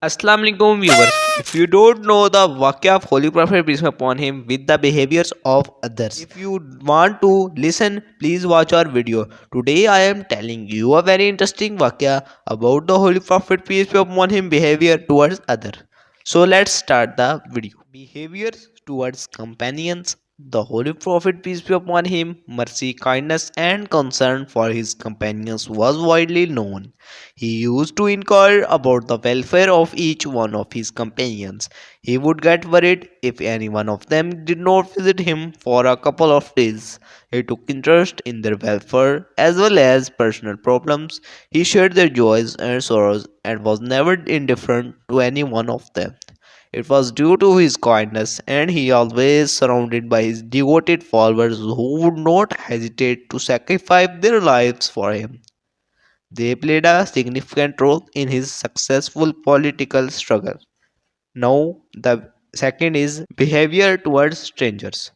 Assalamu alaikum viewers. If you don't know the Vakya of Holy Prophet peace be upon him with the behaviors of others, if you want to listen, please watch our video. Today I am telling you a very interesting Vakya about the Holy Prophet peace be upon him behavior towards others. So let's start the video. Behaviors towards companions. The Holy Prophet, peace be upon him, mercy, kindness, and concern for his companions was widely known. He used to inquire about the welfare of each one of his companions. He would get worried if any one of them did not visit him for a couple of days. He took interest in their welfare as well as personal problems. He shared their joys and sorrows and was never indifferent to any one of them. It was due to his kindness, and he always surrounded by his devoted followers who would not hesitate to sacrifice their lives for him. They played a significant role in his successful political struggle. Now, the second is behavior towards strangers.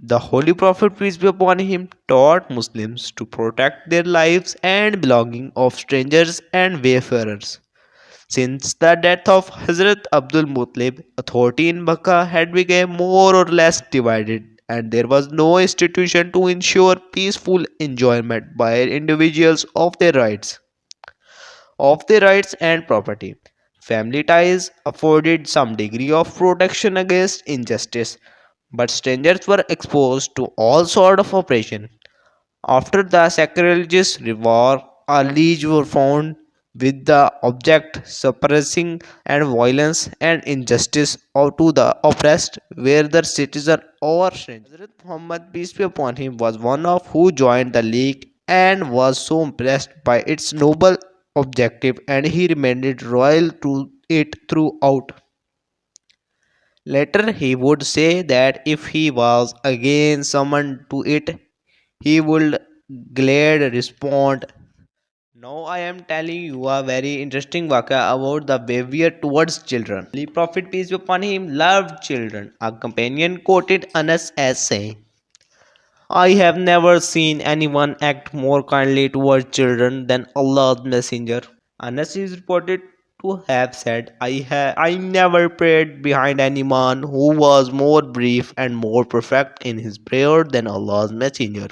The Holy Prophet, peace be upon him, taught Muslims to protect their lives and belonging of strangers and wayfarers. Since the death of Hazrat Abdul Muttalib, authority in Makkah had become more or less divided, and there was no institution to ensure peaceful enjoyment by individuals of their rights and property. Family ties afforded some degree of protection against injustice, but strangers were exposed to all sort of oppression. After the sacrilegious war, a league were found with the object suppressing and violence and injustice to the oppressed, whether citizen or stranger. Hazrat Muhammad, peace be upon him, was one of who joined the league and was so impressed by its noble objective, and he remained loyal to it throughout. Later, he would say that if he was again summoned to it, he would glad respond. Now I am telling you a very interesting waka about the behavior towards children. The Prophet, peace be upon him, loved children. A companion quoted Anas as saying, I have never seen anyone act more kindly towards children than Allah's messenger. Anas is reported to have said, I never prayed behind any man who was more brief and more perfect in his prayer than Allah's messenger.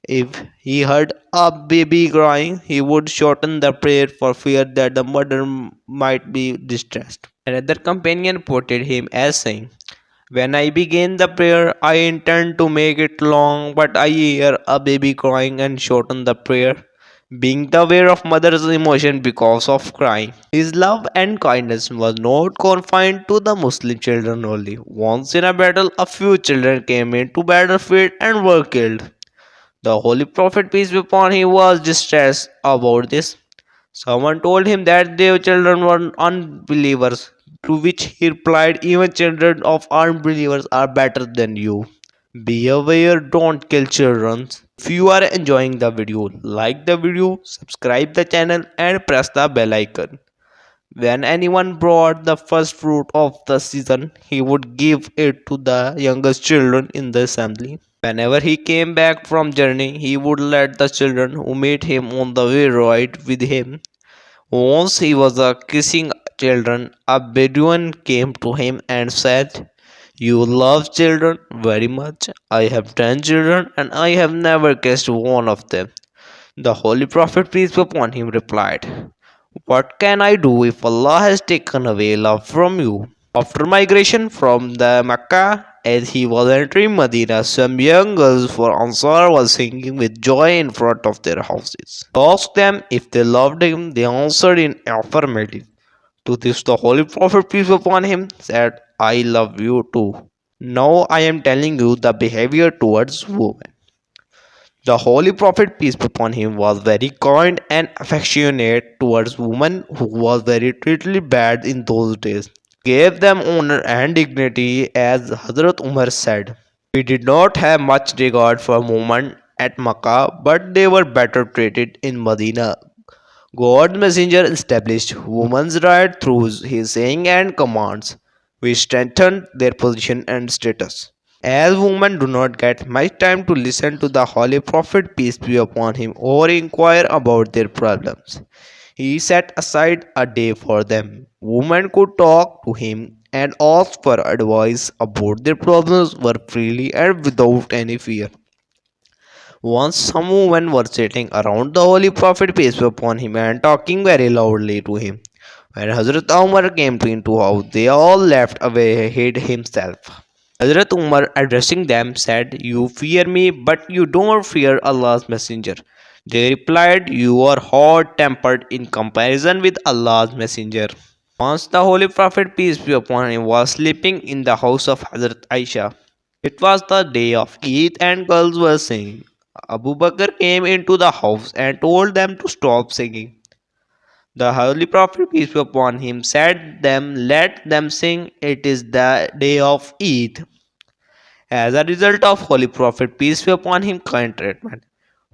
If he heard a baby crying, he would shorten the prayer for fear that the mother might be distressed. Another companion quoted him as saying, when I begin the prayer, I intend to make it long, but I hear a baby crying and shorten the prayer, being aware of mother's emotion because of crying. His love and kindness was not confined to the Muslim children only. Once in a battle, a few children came into battlefield and were killed. The Holy Prophet, peace be upon him, was distressed about this. Someone told him that their children were unbelievers, to which he replied, even children of unbelievers are better than you. Be aware, don't kill children. If you are enjoying the video, like the video, subscribe the channel and press the bell icon. When anyone brought the first fruit of the season, he would give it to the youngest children in the assembly. Whenever he came back from journey, he would let the children who met him on the way ride with him. Once he was kissing children, a Bedouin came to him and said, you love children very much. I have 10 children and I have never kissed one of them. The Holy Prophet, peace be upon him, replied, what can I do if Allah has taken away love from you? After migration from the Mecca, as he was entering Medina, some young girls for Ansar was singing with joy in front of their houses. He asked them if they loved him. They answered in affirmative. To this the Holy Prophet, peace be upon him, said, I love you too. Now I am telling you the behavior towards women. The Holy Prophet, peace be upon him, was very kind and affectionate towards women who was very treated bad in those days. Gave them honor and dignity, as Hazrat Umar said. We did not have much regard for women at Makkah, but they were better treated in Medina. God's messenger established women's right through his saying and commands, which strengthened their position and status. As women do not get much time to listen to the Holy Prophet, peace be upon him, or inquire about their problems, He set aside a day for them. Women could talk to him and ask for advice about their problems were freely and without any fear. Once some women were sitting around the Holy Prophet peace be upon him and talking very loudly to him. When Hazrat Umar came to into house, they all left away, hid himself. Hazrat Umar addressing them said, "You fear me, but you don't fear Allah's messenger." They replied, "You are hot tempered in comparison with Allah's messenger." Once the Holy Prophet, peace be upon him, was sleeping in the house of Hazrat Aisha. It was the day of Eid and girls were singing. Abu Bakr came into the house and told them to stop singing. The Holy Prophet, peace be upon him, said them, "Let them sing, it is the day of Eid." As a result of Holy Prophet, peace be upon him, kind treatment,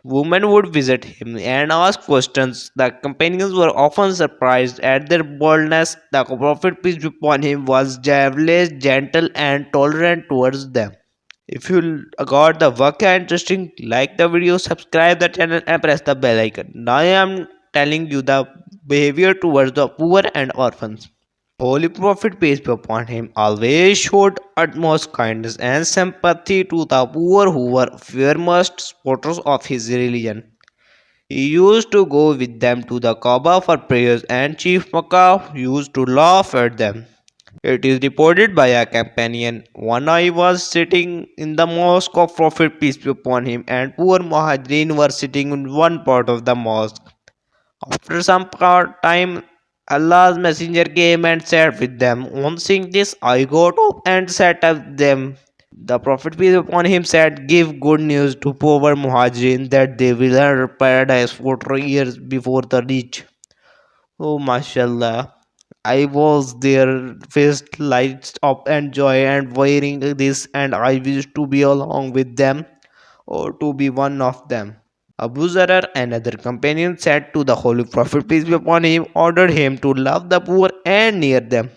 women would visit him and ask questions. The companions were often surprised at their boldness. The Prophet, peace be upon him, was always gentle and tolerant towards them. If you got the work interesting, like the video, subscribe the channel and press the bell icon. Now I am telling you the behavior towards the poor and orphans. Holy Prophet, peace be upon him, always showed utmost kindness and sympathy to the poor who were foremost supporters of his religion. He used to go with them to the Kaaba for prayers, and Chief Makkah used to laugh at them. It is reported by a companion. One I was sitting in the mosque of Prophet, peace be upon him, and poor Muhajirin were sitting in one part of the mosque. After some time, Allah's messenger came and sat with them. On seeing this, I got up and sat with them. The Prophet, peace be upon him, said, "Give good news to poor Muhajirin that they will enter paradise for 3 years before the reach." Oh, mashallah. I was there, faced lights up and joy and wearing this, and I wished to be along with them or to be one of them. Abu Zarar, another companion, said to the Holy Prophet, peace be upon him, ordered him to love the poor and near them.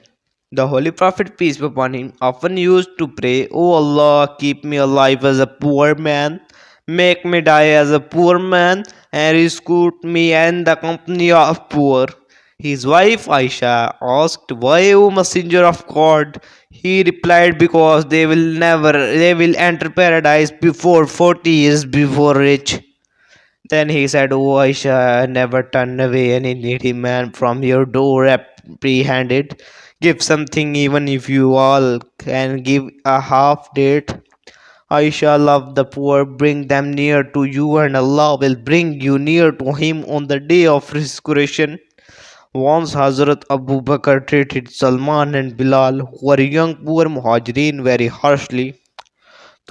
The Holy Prophet, peace be upon him, often used to pray, "O Allah, keep me alive as a poor man, make me die as a poor man, and rescue me in the company of poor." His wife Aisha asked, "Why, O Messenger of God?" He replied, "Because they will enter paradise before 40 years before rich." Then he said, "O Aisha, never turn away any needy man from your door empty-handed. Give something even if you all can give a half date. Aisha, love the poor, bring them near to you, and Allah will bring you near to Him on the day of resurrection." Once Hazrat Abu Bakr treated Salman and Bilal, who were young poor muhajirin, very harshly.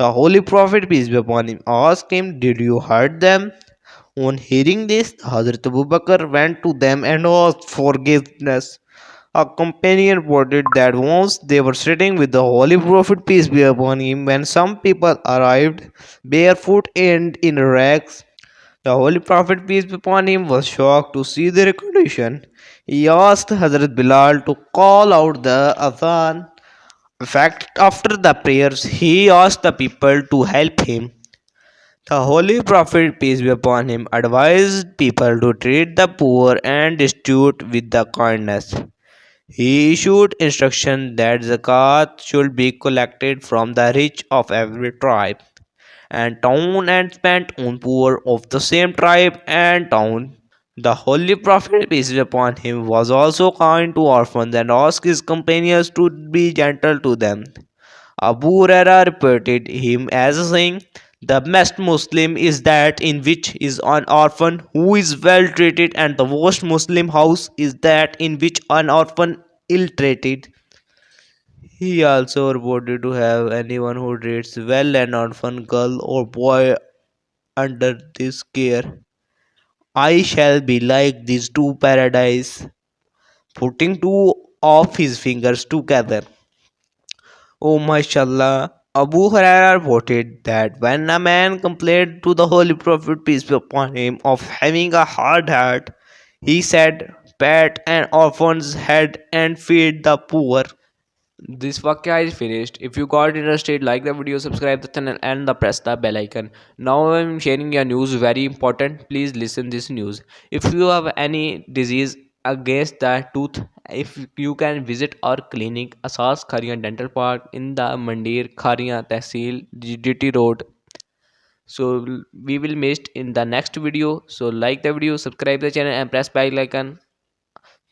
The Holy Prophet, peace be upon him, asked him, "Did you hurt them?" On hearing this, Hazrat Abu Bakr went to them and asked forgiveness. A companion reported that once they were sitting with the Holy Prophet, peace be upon him, when some people arrived barefoot and in rags. The Holy Prophet, peace be upon him, was shocked to see their condition. He asked Hazrat Bilal to call out the Adhan. In fact, after the prayers, he asked the people to help him. The Holy Prophet, peace be upon him, advised people to treat the poor and destitute with the kindness. He issued instruction that zakat should be collected from the rich of every tribe and town and spent on poor of the same tribe and town. The Holy Prophet, peace be upon him, was also kind to orphans and asked his companions to be gentle to them. Abu Huraira reported him as saying, "The best Muslim is that in which is an orphan who is well treated, and the worst Muslim house is that in which an orphan ill treated." He also reported to have anyone who treats well an orphan girl or boy under this care. I shall be like these two paradise, putting two of his fingers together. Oh, mashallah. Abu Huraira reported that when a man complained to the Holy Prophet, peace be upon him, of having a hard heart, he said, "Pat an orphan's head and feed the poor." This vakya is finished. If you got interested, like the video, subscribe the channel, and press the bell icon. Now I'm sharing a news very important. Please listen this news. If you have any disease against the tooth, if you can visit our clinic, Asas Kharian Dental Park in the Mandir Kharian Tehsil GDT Road. So we will meet in the next video. So like the video, subscribe the channel, and press bell icon.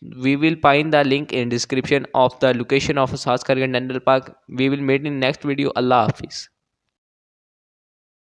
We will find the link in description of the location of Saskar Dental Park. We will meet in next video. Allah Hafiz.